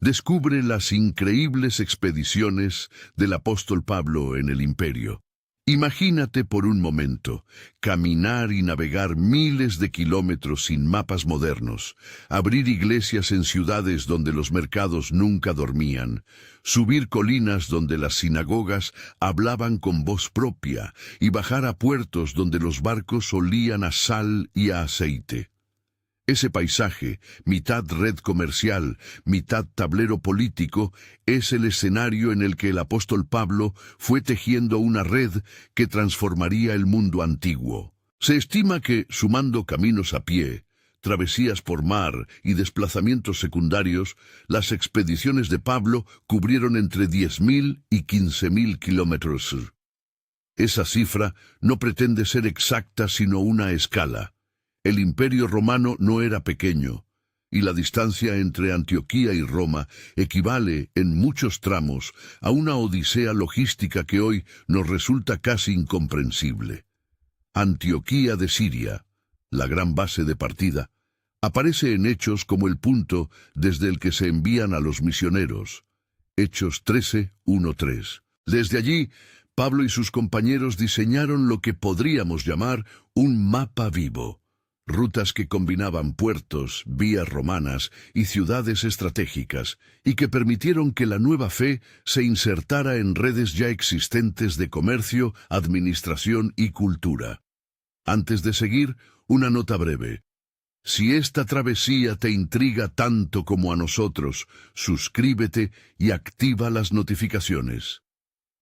Descubre las increíbles expediciones del apóstol Pablo en el imperio. Imagínate por un momento, caminar y navegar miles de kilómetros sin mapas modernos, abrir iglesias en ciudades donde los mercados nunca dormían, subir colinas donde las sinagogas hablaban con voz propia y bajar a puertos donde los barcos olían a sal y a aceite. Ese paisaje, mitad red comercial, mitad tablero político, es el escenario en el que el apóstol Pablo fue tejiendo una red que transformaría el mundo antiguo. Se estima que, sumando caminos a pie, travesías por mar y desplazamientos secundarios, las expediciones de Pablo cubrieron entre 10.000 y 15.000 kilómetros. Esa cifra no pretende ser exacta sino una escala. El Imperio Romano no era pequeño, y la distancia entre Antioquía y Roma equivale, en muchos tramos, a una odisea logística que hoy nos resulta casi incomprensible. Antioquía de Siria, la gran base de partida, aparece en Hechos como el punto desde el que se envían a los misioneros. Hechos 13:1-3. Desde allí, Pablo y sus compañeros diseñaron lo que podríamos llamar un mapa vivo. Rutas que combinaban puertos, vías romanas y ciudades estratégicas, y que permitieron que la nueva fe se insertara en redes ya existentes de comercio, administración y cultura. Antes de seguir, una nota breve. Si esta travesía te intriga tanto como a nosotros, suscríbete y activa las notificaciones.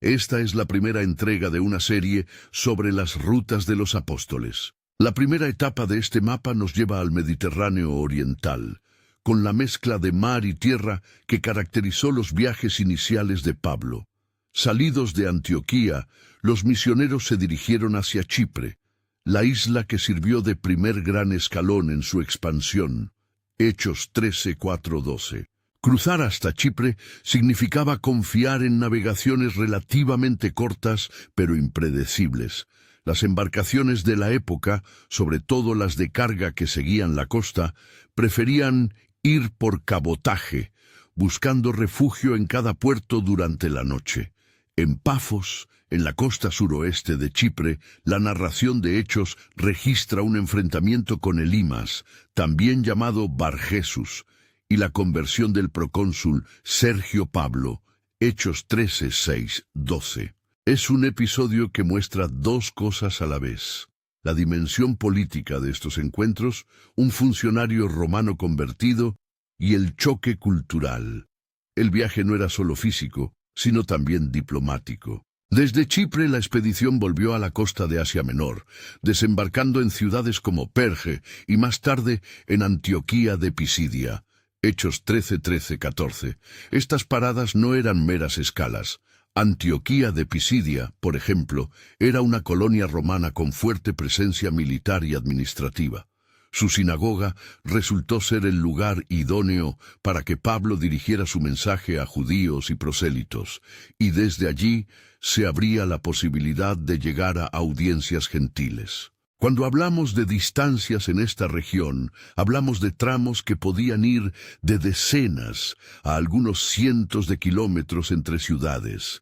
Esta es la primera entrega de una serie sobre las rutas de los apóstoles. La primera etapa de este mapa nos lleva al Mediterráneo oriental, con la mezcla de mar y tierra que caracterizó los viajes iniciales de Pablo. Salidos de Antioquía, los misioneros se dirigieron hacia Chipre, la isla que sirvió de primer gran escalón en su expansión. Hechos 13:4-12. Cruzar hasta Chipre significaba confiar en navegaciones relativamente cortas pero impredecibles. Las embarcaciones de la época, sobre todo las de carga que seguían la costa, preferían ir por cabotaje, buscando refugio en cada puerto durante la noche. En Pafos, en la costa suroeste de Chipre, la narración de Hechos registra un enfrentamiento con Elimas, también llamado Bar-Jesús, y la conversión del procónsul Sergio Pablo, Hechos 13:6-12. Es un episodio que muestra dos cosas a la vez. La dimensión política de estos encuentros, un funcionario romano convertido, y el choque cultural. El viaje no era solo físico, sino también diplomático. Desde Chipre la expedición volvió a la costa de Asia Menor, desembarcando en ciudades como Perge y más tarde en Antioquía de Pisidia. Hechos 13:13-14. Estas paradas no eran meras escalas. Antioquía de Pisidia, por ejemplo, era una colonia romana con fuerte presencia militar y administrativa. Su sinagoga resultó ser el lugar idóneo para que Pablo dirigiera su mensaje a judíos y prosélitos, y desde allí se abría la posibilidad de llegar a audiencias gentiles. Cuando hablamos de distancias en esta región, hablamos de tramos que podían ir de decenas a algunos cientos de kilómetros entre ciudades.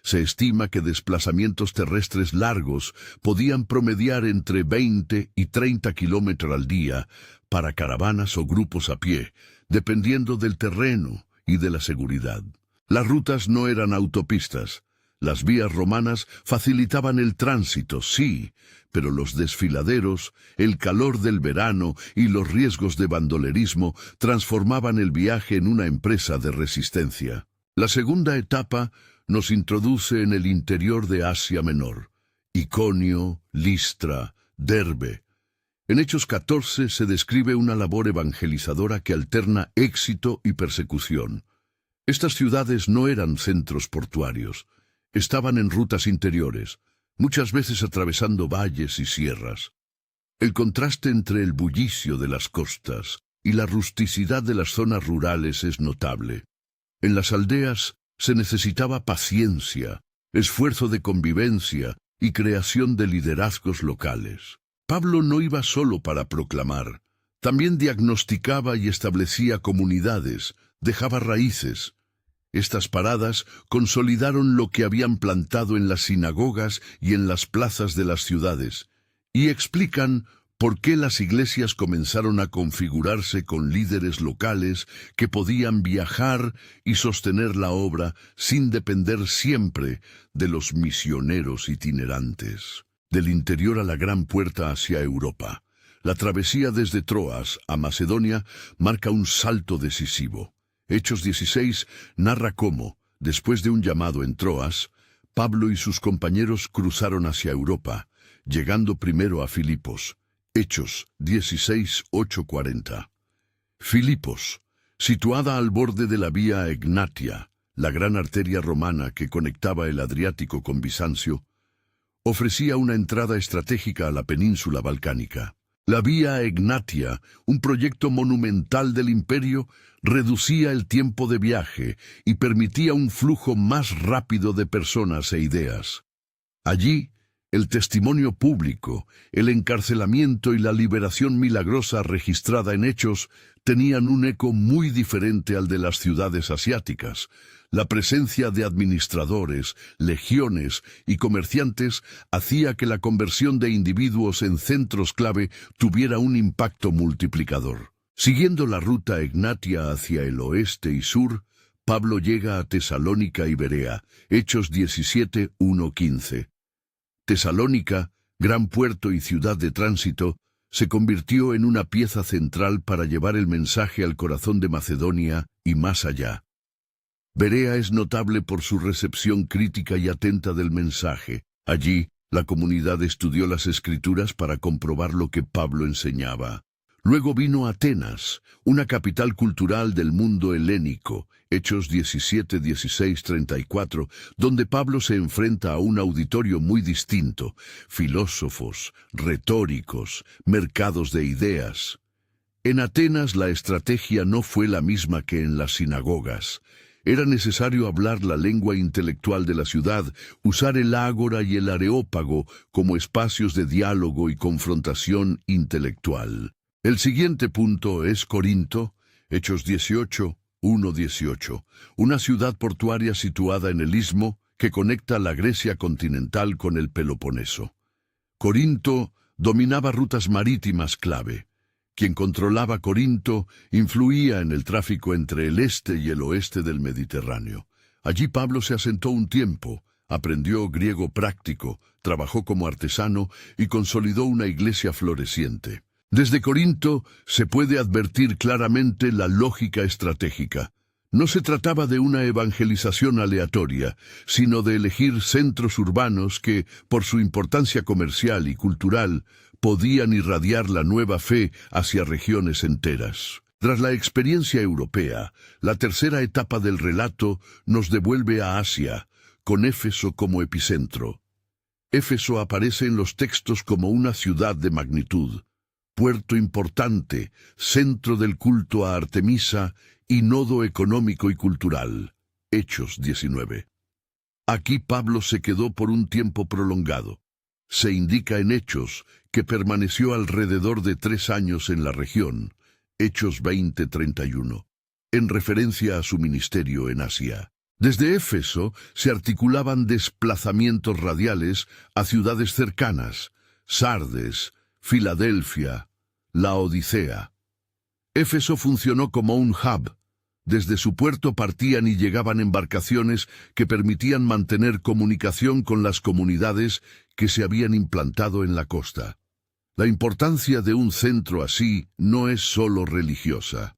Se estima que desplazamientos terrestres largos podían promediar entre 20 y 30 kilómetros al día para caravanas o grupos a pie, dependiendo del terreno y de la seguridad. Las rutas no eran autopistas. Las vías romanas facilitaban el tránsito, sí, pero los desfiladeros, el calor del verano y los riesgos de bandolerismo transformaban el viaje en una empresa de resistencia. La segunda etapa nos introduce en el interior de Asia Menor, Iconio, Listra, Derbe. En Hechos 14 se describe una labor evangelizadora que alterna éxito y persecución. Estas ciudades no eran centros portuarios, estaban en rutas interiores, muchas veces atravesando valles y sierras. El contraste entre el bullicio de las costas y la rusticidad de las zonas rurales es notable. En las aldeas se necesitaba paciencia, esfuerzo de convivencia y creación de liderazgos locales. Pablo no iba solo para proclamar, también diagnosticaba y establecía comunidades, dejaba raíces. Estas paradas consolidaron lo que habían plantado en las sinagogas y en las plazas de las ciudades, y explican por qué las iglesias comenzaron a configurarse con líderes locales que podían viajar y sostener la obra sin depender siempre de los misioneros itinerantes. Del interior a la gran puerta hacia Europa, la travesía desde Troas a Macedonia marca un salto decisivo. Hechos 16 narra cómo, después de un llamado en Troas, Pablo y sus compañeros cruzaron hacia Europa, llegando primero a Filipos. Hechos 16, 8-40. Filipos, situada al borde de la vía Egnatia, la gran arteria romana que conectaba el Adriático con Bizancio, ofrecía una entrada estratégica a la península balcánica. La vía Egnatia, un proyecto monumental del imperio, reducía el tiempo de viaje y permitía un flujo más rápido de personas e ideas. Allí, el testimonio público, el encarcelamiento y la liberación milagrosa registrada en Hechos tenían un eco muy diferente al de las ciudades asiáticas. La presencia de administradores, legiones y comerciantes hacía que la conversión de individuos en centros clave tuviera un impacto multiplicador. Siguiendo la ruta Egnatia hacia el oeste y sur, Pablo llega a Tesalónica y Berea, Hechos 17, 1-15. Tesalónica, gran puerto y ciudad de tránsito, se convirtió en una pieza central para llevar el mensaje al corazón de Macedonia y más allá. Berea es notable por su recepción crítica y atenta del mensaje. Allí, la comunidad estudió las Escrituras para comprobar lo que Pablo enseñaba. Luego vino Atenas, una capital cultural del mundo helénico, Hechos 17, 16, 34, donde Pablo se enfrenta a un auditorio muy distinto, filósofos, retóricos, mercados de ideas. En Atenas la estrategia no fue la misma que en las sinagogas. Era necesario hablar la lengua intelectual de la ciudad, usar el ágora y el areópago como espacios de diálogo y confrontación intelectual. El siguiente punto es Corinto, Hechos 18, 1-18, una ciudad portuaria situada en el istmo que conecta la Grecia continental con el Peloponeso. Corinto dominaba rutas marítimas clave. Quien controlaba Corinto influía en el tráfico entre el este y el oeste del Mediterráneo. Allí Pablo se asentó un tiempo, aprendió griego práctico, trabajó como artesano y consolidó una iglesia floreciente. Desde Corinto se puede advertir claramente la lógica estratégica. No se trataba de una evangelización aleatoria, sino de elegir centros urbanos que, por su importancia comercial y cultural, podían irradiar la nueva fe hacia regiones enteras. Tras la experiencia europea, la tercera etapa del relato nos devuelve a Asia, con Éfeso como epicentro. Éfeso aparece en los textos como una ciudad de magnitud, puerto importante, centro del culto a Artemisa y nodo económico y cultural. Hechos 19. Aquí Pablo se quedó por un tiempo prolongado. Se indica en Hechos que permaneció alrededor de 3 años en la región, Hechos 20:31, en referencia a su ministerio en Asia. Desde Éfeso se articulaban desplazamientos radiales a ciudades cercanas, Sardes, Filadelfia, Laodicea. Éfeso funcionó como un hub. Desde su puerto partían y llegaban embarcaciones que permitían mantener comunicación con las comunidades que se habían implantado en la costa. La importancia de un centro así no es solo religiosa.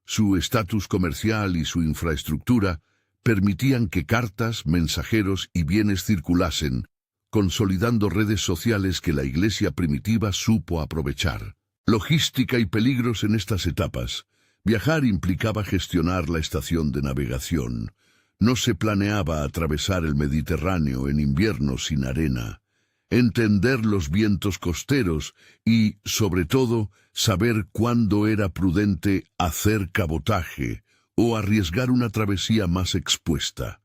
Su estatus comercial y su infraestructura permitían que cartas, mensajeros y bienes circulasen, consolidando redes sociales que la iglesia primitiva supo aprovechar. Logística y peligros en estas etapas. Viajar implicaba gestionar la estación de navegación. No se planeaba atravesar el Mediterráneo en invierno sin arena. Entender los vientos costeros y, sobre todo, saber cuándo era prudente hacer cabotaje o arriesgar una travesía más expuesta.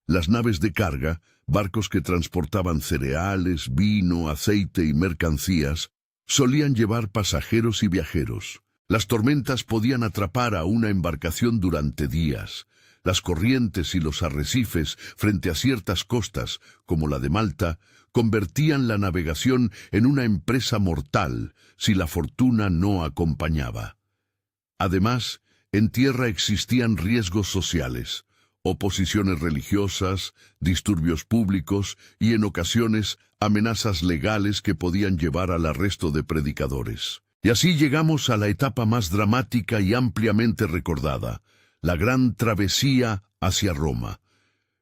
Las naves de carga, barcos que transportaban cereales, vino, aceite y mercancías, solían llevar pasajeros y viajeros. Las tormentas podían atrapar a una embarcación durante días. Las corrientes y los arrecifes frente a ciertas costas, como la de Malta, convertían la navegación en una empresa mortal si la fortuna no acompañaba. Además, en tierra existían riesgos sociales, oposiciones religiosas, disturbios públicos y, en ocasiones, amenazas legales que podían llevar al arresto de predicadores. Y así llegamos a la etapa más dramática y ampliamente recordada, la gran travesía hacia Roma.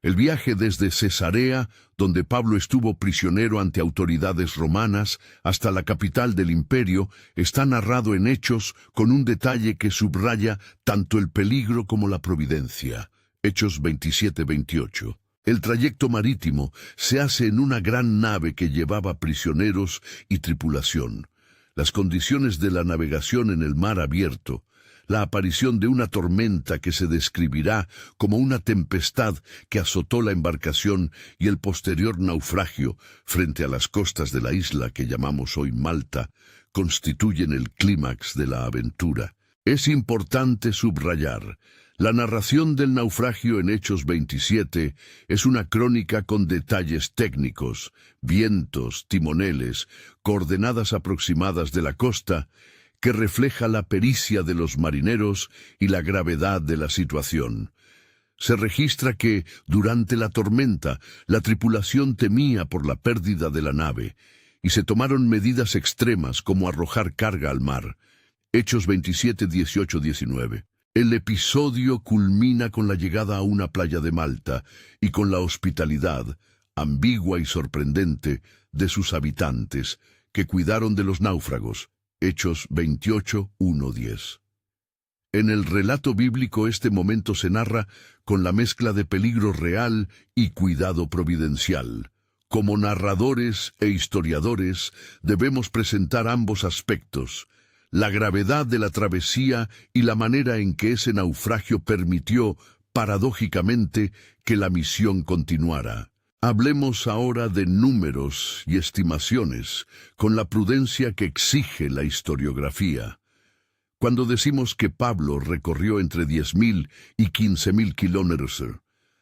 El viaje desde Cesarea, donde Pablo estuvo prisionero ante autoridades romanas, hasta la capital del imperio, está narrado en Hechos con un detalle que subraya tanto el peligro como la providencia. Hechos 27-28. El trayecto marítimo se hace en una gran nave que llevaba prisioneros y tripulación. Las condiciones de la navegación en el mar abierto, la aparición de una tormenta que se describirá como una tempestad que azotó la embarcación y el posterior naufragio frente a las costas de la isla que llamamos hoy Malta, constituyen el clímax de la aventura. Es importante subrayar, la narración del naufragio en Hechos 27 es una crónica con detalles técnicos, vientos, timoneles, coordenadas aproximadas de la costa, que refleja la pericia de los marineros y la gravedad de la situación. Se registra que, durante la tormenta, la tripulación temía por la pérdida de la nave, y se tomaron medidas extremas como arrojar carga al mar. Hechos 27, 18, 19. El episodio culmina con la llegada a una playa de Malta y con la hospitalidad, ambigua y sorprendente, de sus habitantes, que cuidaron de los náufragos. Hechos 28, 1, 10. En el relato bíblico este momento se narra con la mezcla de peligro real y cuidado providencial. Como narradores e historiadores debemos presentar ambos aspectos, la gravedad de la travesía y la manera en que ese naufragio permitió, paradójicamente, que la misión continuara. Hablemos ahora de números y estimaciones, con la prudencia que exige la historiografía. Cuando decimos que Pablo recorrió entre 10.000 y 15.000 kilómetros,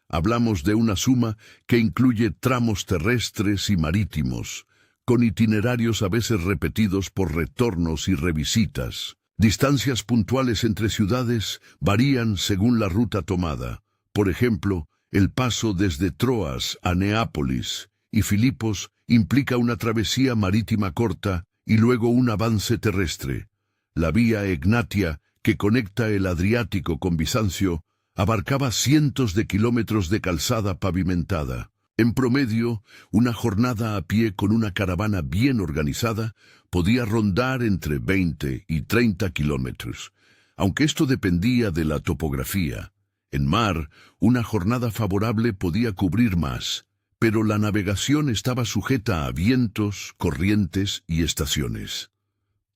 hablamos de una suma que incluye tramos terrestres y marítimos, con itinerarios a veces repetidos por retornos y revisitas. Distancias puntuales entre ciudades varían según la ruta tomada. Por ejemplo, el paso desde Troas a Neápolis y Filipos implica una travesía marítima corta y luego un avance terrestre. La vía Egnatia, que conecta el Adriático con Bizancio, abarcaba cientos de kilómetros de calzada pavimentada. En promedio, una jornada a pie con una caravana bien organizada podía rondar entre 20 y 30 kilómetros, aunque esto dependía de la topografía. En mar, una jornada favorable podía cubrir más, pero la navegación estaba sujeta a vientos, corrientes y estaciones.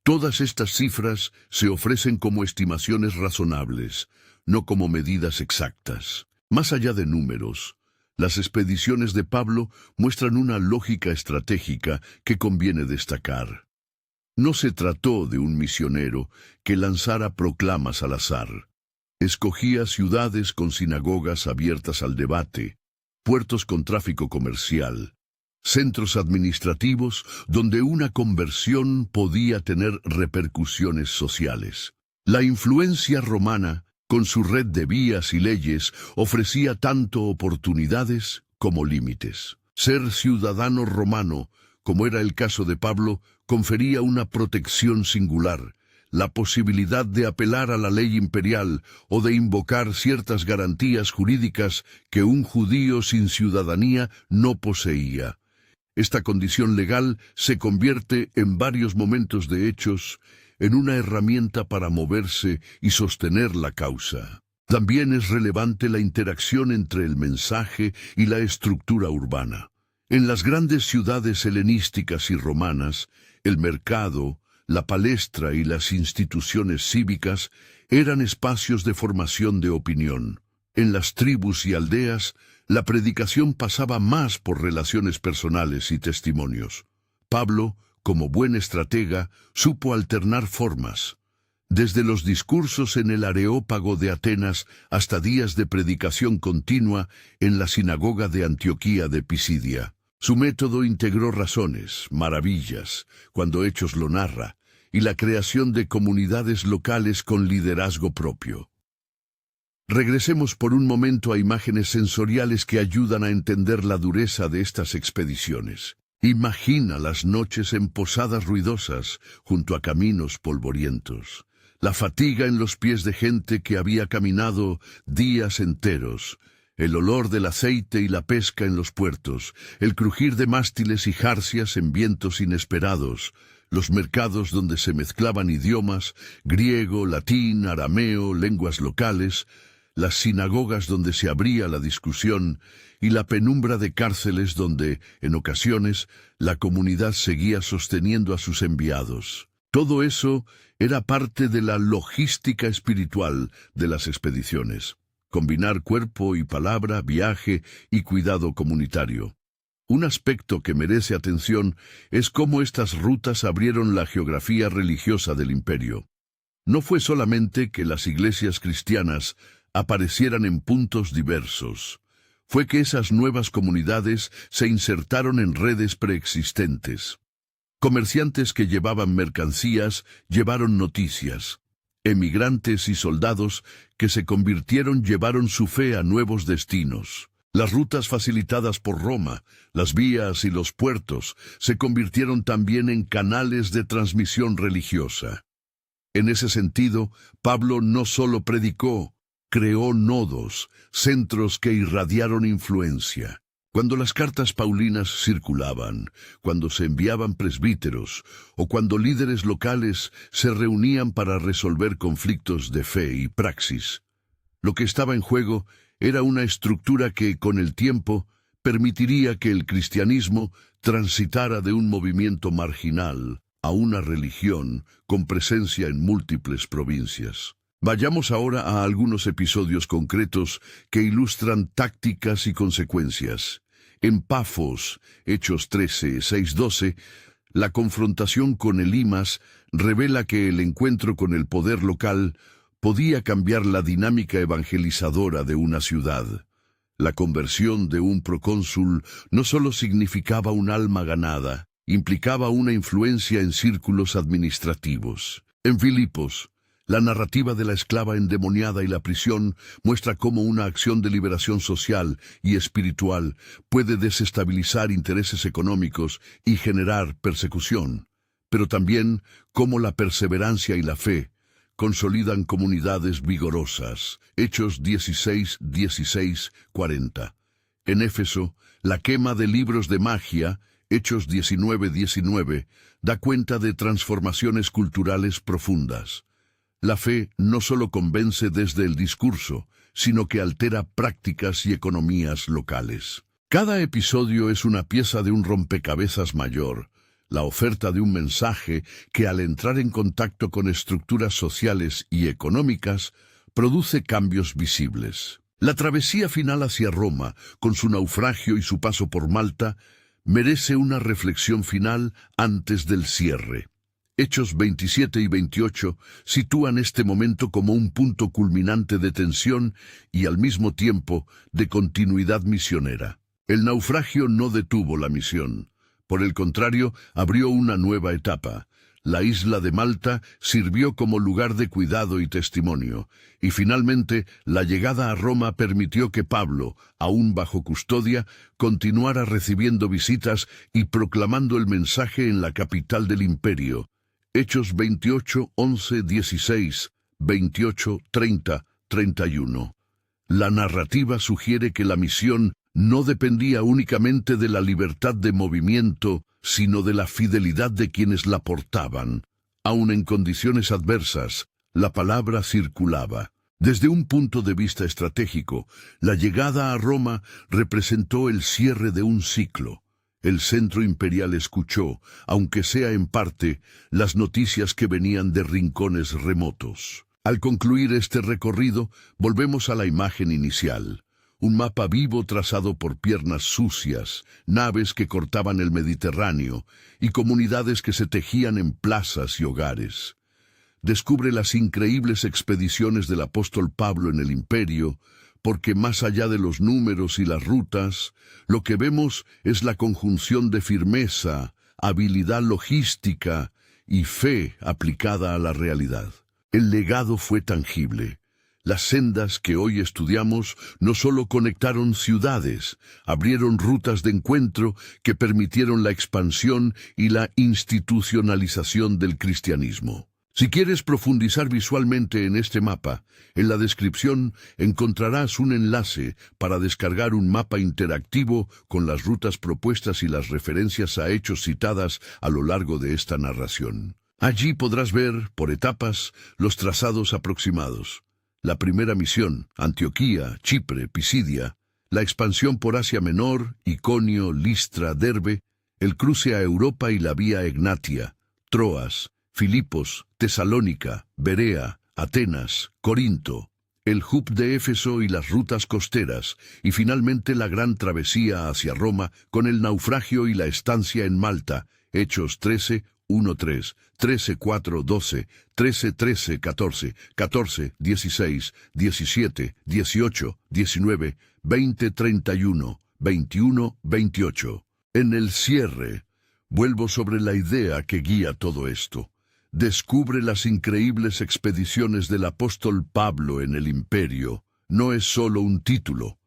Todas estas cifras se ofrecen como estimaciones razonables, no como medidas exactas. Más allá de números, las expediciones de Pablo muestran una lógica estratégica que conviene destacar. No se trató de un misionero que lanzara proclamas al azar. Escogía ciudades con sinagogas abiertas al debate, puertos con tráfico comercial, centros administrativos donde una conversión podía tener repercusiones sociales. La influencia romana, con su red de vías y leyes, ofrecía tanto oportunidades como límites. Ser ciudadano romano, como era el caso de Pablo, confería una protección singular, la posibilidad de apelar a la ley imperial o de invocar ciertas garantías jurídicas que un judío sin ciudadanía no poseía. Esta condición legal se convierte en varios momentos de Hechos en una herramienta para moverse y sostener la causa. También es relevante la interacción entre el mensaje y la estructura urbana. En las grandes ciudades helenísticas y romanas, el mercado, la palestra y las instituciones cívicas eran espacios de formación de opinión. En las tribus y aldeas, la predicación pasaba más por relaciones personales y testimonios. Pablo, como buen estratega, supo alternar formas. Desde los discursos en el Areópago de Atenas hasta días de predicación continua en la sinagoga de Antioquía de Pisidia. Su método integró razones, maravillas, cuando Hechos lo narra, y la creación de comunidades locales con liderazgo propio. Regresemos por un momento a imágenes sensoriales que ayudan a entender la dureza de estas expediciones. Imagina las noches en posadas ruidosas junto a caminos polvorientos, la fatiga en los pies de gente que había caminado días enteros, el olor del aceite y la pesca en los puertos, el crujir de mástiles y jarcias en vientos inesperados, los mercados donde se mezclaban idiomas, griego, latín, arameo, lenguas locales, las sinagogas donde se abría la discusión y la penumbra de cárceles donde, en ocasiones, la comunidad seguía sosteniendo a sus enviados. Todo eso era parte de la logística espiritual de las expediciones. Combinar cuerpo y palabra, viaje y cuidado comunitario. Un aspecto que merece atención es cómo estas rutas abrieron la geografía religiosa del imperio. No fue solamente que las iglesias cristianas aparecieran en puntos diversos. Fue que esas nuevas comunidades se insertaron en redes preexistentes. Comerciantes que llevaban mercancías llevaron noticias. Emigrantes y soldados que se convirtieron llevaron su fe a nuevos destinos. Las rutas facilitadas por Roma, las vías y los puertos, se convirtieron también en canales de transmisión religiosa. En ese sentido, Pablo no solo predicó, creó nodos, centros que irradiaron influencia. Cuando las cartas paulinas circulaban, cuando se enviaban presbíteros o cuando líderes locales se reunían para resolver conflictos de fe y praxis, lo que estaba en juego era una estructura que, con el tiempo, permitiría que el cristianismo transitara de un movimiento marginal a una religión con presencia en múltiples provincias. Vayamos ahora a algunos episodios concretos que ilustran tácticas y consecuencias. En Pafos, Hechos 13, 6-12, la confrontación con Elimas revela que el encuentro con el poder local podía cambiar la dinámica evangelizadora de una ciudad. La conversión de un procónsul no solo significaba un alma ganada, implicaba una influencia en círculos administrativos. En Filipos, la narrativa de la esclava endemoniada y la prisión muestra cómo una acción de liberación social y espiritual puede desestabilizar intereses económicos y generar persecución, pero también cómo la perseverancia y la fe consolidan comunidades vigorosas. Hechos 16, 16, 40. En Éfeso, la quema de libros de magia, Hechos 19, 19, da cuenta de transformaciones culturales profundas. La fe no solo convence desde el discurso, sino que altera prácticas y economías locales. Cada episodio es una pieza de un rompecabezas mayor, la oferta de un mensaje que al entrar en contacto con estructuras sociales y económicas, produce cambios visibles. La travesía final hacia Roma, con su naufragio y su paso por Malta, merece una reflexión final antes del cierre. Hechos 27 y 28 sitúan este momento como un punto culminante de tensión y al mismo tiempo de continuidad misionera. El naufragio no detuvo la misión. Por el contrario, abrió una nueva etapa. La isla de Malta sirvió como lugar de cuidado y testimonio, y finalmente la llegada a Roma permitió que Pablo, aún bajo custodia, continuara recibiendo visitas y proclamando el mensaje en la capital del imperio. Hechos 28, 11, 16, 28, 30, 31. La narrativa sugiere que la misión no dependía únicamente de la libertad de movimiento, sino de la fidelidad de quienes la portaban. Aun en condiciones adversas, la palabra circulaba. Desde un punto de vista estratégico, la llegada a Roma representó el cierre de un ciclo. El centro imperial escuchó, aunque sea en parte, las noticias que venían de rincones remotos. Al concluir este recorrido, volvemos a la imagen inicial. Un mapa vivo trazado por piernas sucias, naves que cortaban el Mediterráneo y comunidades que se tejían en plazas y hogares. Descubre las increíbles expediciones del apóstol Pablo en el imperio, porque más allá de los números y las rutas, lo que vemos es la conjunción de firmeza, habilidad logística y fe aplicada a la realidad. El legado fue tangible. Las sendas que hoy estudiamos no solo conectaron ciudades, abrieron rutas de encuentro que permitieron la expansión y la institucionalización del cristianismo. Si quieres profundizar visualmente en este mapa, en la descripción encontrarás un enlace para descargar un mapa interactivo con las rutas propuestas y las referencias a hechos citadas a lo largo de esta narración. Allí podrás ver, por etapas, los trazados aproximados. La primera misión, Antioquía, Chipre, Pisidia, la expansión por Asia Menor, Iconio, Listra, Derbe, el cruce a Europa y la vía Egnatia, Troas, Filipos, Tesalónica, Berea, Atenas, Corinto, el hub de Éfeso y las rutas costeras, y finalmente la gran travesía hacia Roma con el naufragio y la estancia en Malta, Hechos 13, 1-3, 13-4, 12, 13-13, 14, 14, 16, 17, 18, 19, 20, 31, 21, 28. En el cierre, vuelvo sobre la idea que guía todo esto. Descubre las increíbles expediciones del apóstol Pablo en el imperio. No es solo un título.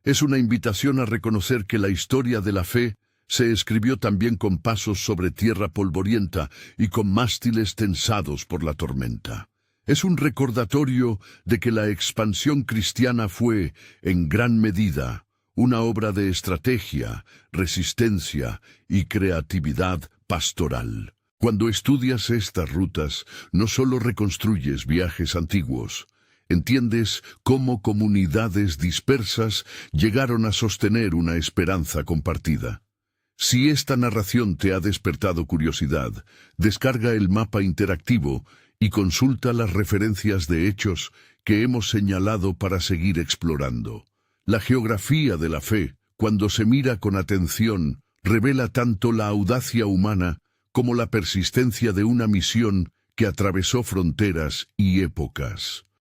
Es una invitación a reconocer que la historia de la fe se escribió también con pasos sobre tierra polvorienta y con mástiles tensados por la tormenta. Es un recordatorio de que la expansión cristiana fue, en gran medida, una obra de estrategia, resistencia y creatividad pastoral. Cuando estudias estas rutas, no solo reconstruyes viajes antiguos, entiendes cómo comunidades dispersas llegaron a sostener una esperanza compartida. Si esta narración te ha despertado curiosidad, descarga el mapa interactivo y consulta las referencias de hechos que hemos señalado para seguir explorando. La geografía de la fe, cuando se mira con atención, revela tanto la audacia humana como la persistencia de una misión que atravesó fronteras y épocas.